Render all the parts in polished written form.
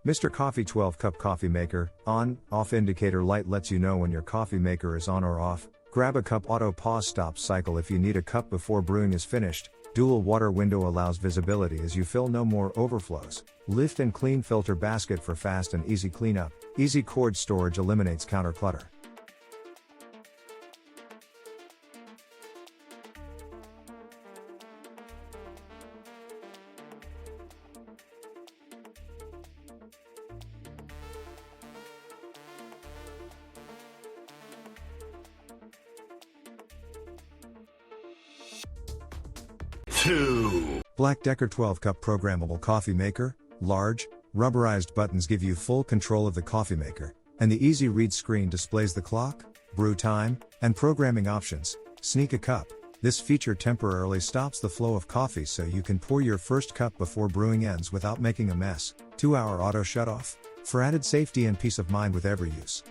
Mr. Coffee 12-cup coffee maker, on, off indicator light lets you know when your coffee maker is on or off. Grab a cup auto pause stop cycle if you need a cup before brewing is finished. Dual water window allows visibility as you fill, no more overflows. Lift and clean filter basket for fast and easy cleanup. Easy cord storage eliminates counter clutter. Black Decker 12-cup programmable coffee maker. Large, rubberized buttons give you full control of the coffee maker, and the easy read screen displays the clock, brew time, and programming options. Sneak a cup. This feature temporarily stops the flow of coffee so you can pour your first cup before brewing ends without making a mess. 2-hour auto shutoff, for added safety and peace of mind with every use.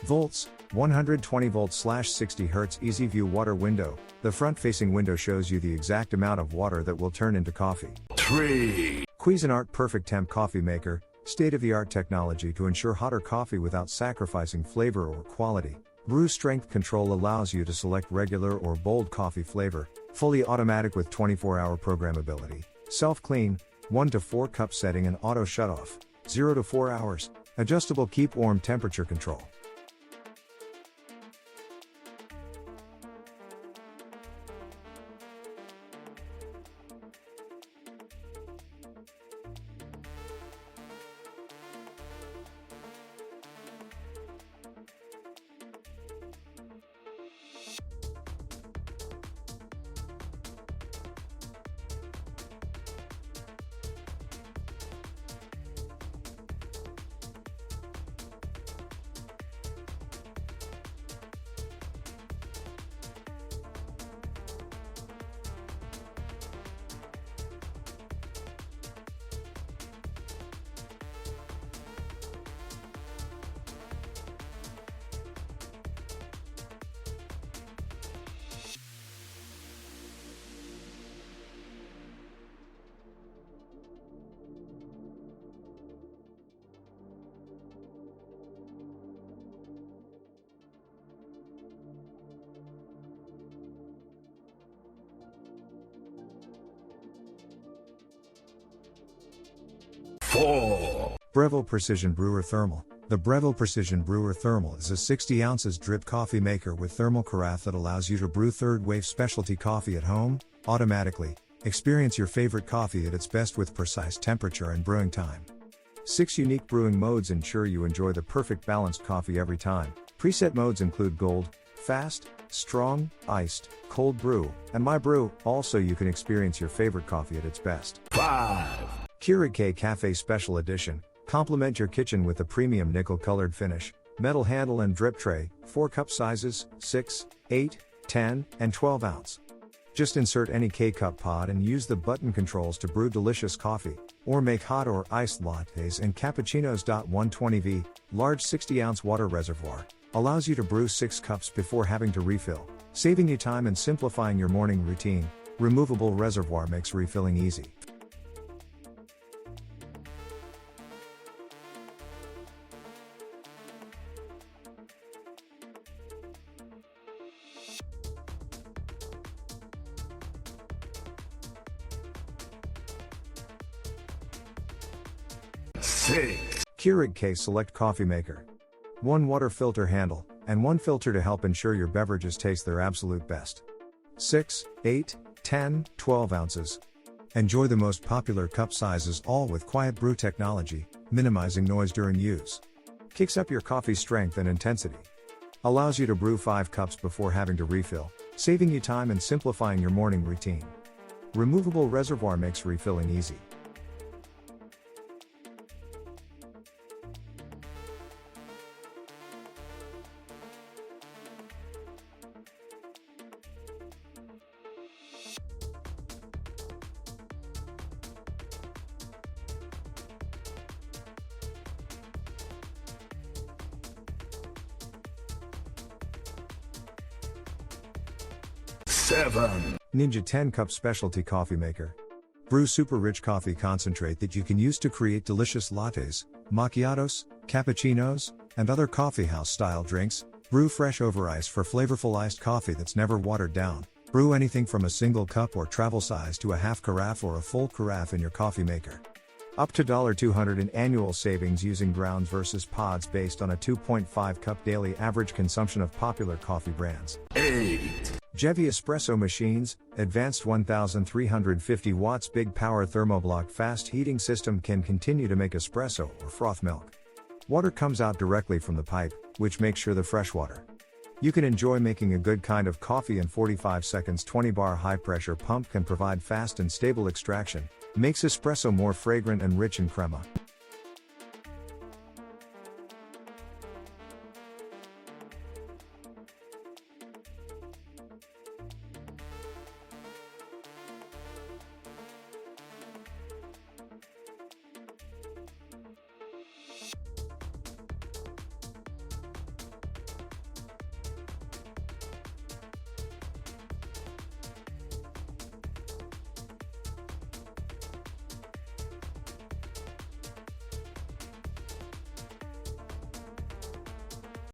Volts, 120 volts / 60 Hz easy view water window. The front-facing window shows you the exact amount of water that will turn into coffee. 3. Cuisinart Perfectemp coffee maker, state-of-the-art technology to ensure hotter coffee without sacrificing flavor or quality. Brew strength control allows you to select regular or bold coffee flavor. Fully automatic with 24-hour programmability. Self-clean, 1 to 4 cup setting and auto shutoff. 0 to 4 hours. Adjustable keep warm temperature control. Breville Precision Brewer Thermal. The Breville Precision Brewer Thermal is a 60 ounces drip coffee maker with thermal carafe that allows you to brew third-wave specialty coffee at home, automatically. Experience your favorite coffee at its best with precise temperature and brewing time. 6 unique brewing modes ensure you enjoy the perfect balanced coffee every time. Preset modes include gold, fast, strong, iced, cold brew, and my brew. Also, you can experience your favorite coffee at its best. 5. Keurig K Cafe Special Edition. Complement your kitchen with a premium nickel-colored finish, metal handle and drip tray, 4 cup sizes, 6, 8, 10, and 12 ounce. Just insert any K-cup pod and use the button controls to brew delicious coffee, or make hot or iced lattes and cappuccinos. 120V, large 60 ounce water reservoir, allows you to brew 6 cups before having to refill, saving you time and simplifying your morning routine. Removable reservoir makes refilling easy. 6. Keurig K Select Coffee Maker. 1 water filter handle, and 1 filter to help ensure your beverages taste their absolute best. 6, 8, 10, 12 ounces. Enjoy the most popular cup sizes, all with quiet brew technology, minimizing noise during use. Kicks up your coffee strength and intensity. Allows you to brew 5 cups before having to refill, saving you time and simplifying your morning routine. Removable reservoir makes refilling easy. 7. Ninja 10 Cup Specialty Coffee Maker. Brew super rich coffee concentrate that you can use to create delicious lattes, macchiatos, cappuccinos, and other coffeehouse style drinks. Brew fresh over ice for flavorful iced coffee that's never watered down. Brew anything from a single cup or travel size to a half carafe or a full carafe in your coffee maker. Up to $200 in annual savings using grounds versus pods based on a 2.5 cup daily average consumption of popular coffee brands. 8. Gevi espresso machines, advanced 1350 watts big power thermoblock fast heating system can continue to make espresso or froth milk. Water comes out directly from the pipe, which makes sure the fresh water. You can enjoy making a good kind of coffee in 45 seconds. 20 bar high pressure pump can provide fast and stable extraction, makes espresso more fragrant and rich in crema.